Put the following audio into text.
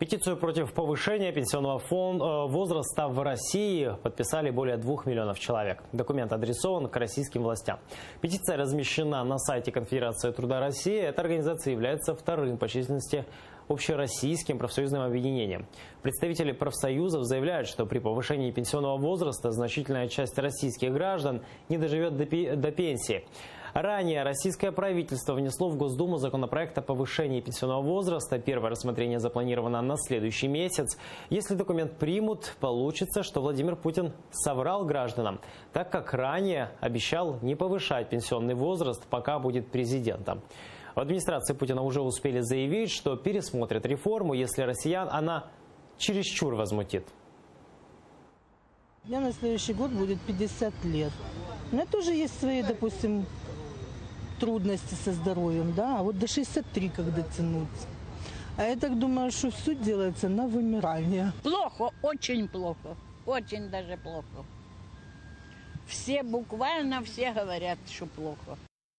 Петицию против повышения пенсионного возраста в России подписали более 2 миллионов человек. Документ адресован к российским властям. Петиция размещена на сайте Конфедерации труда России. Эта организация является вторым по численности общероссийским профсоюзным объединением. Представители профсоюзов заявляют, что при повышении пенсионного возраста значительная часть российских граждан не доживет до пенсии. Ранее российское правительство внесло в Госдуму законопроект о повышении пенсионного возраста. Первое рассмотрение запланировано на следующий месяц. Если документ примут, получится, что Владимир Путин соврал гражданам, так как ранее обещал не повышать пенсионный возраст, пока будет президентом. В администрации Путина уже успели заявить, что пересмотрят реформу, если россиян она чересчур возмутит. У меня на следующий год будет 50 лет. У меня тоже есть свои, допустим, трудности со здоровьем, да, а вот до 63 как дотянуться. А я так думаю, что все делается на вымирание. Плохо, очень плохо, очень даже плохо. Все, буквально все говорят, что плохо.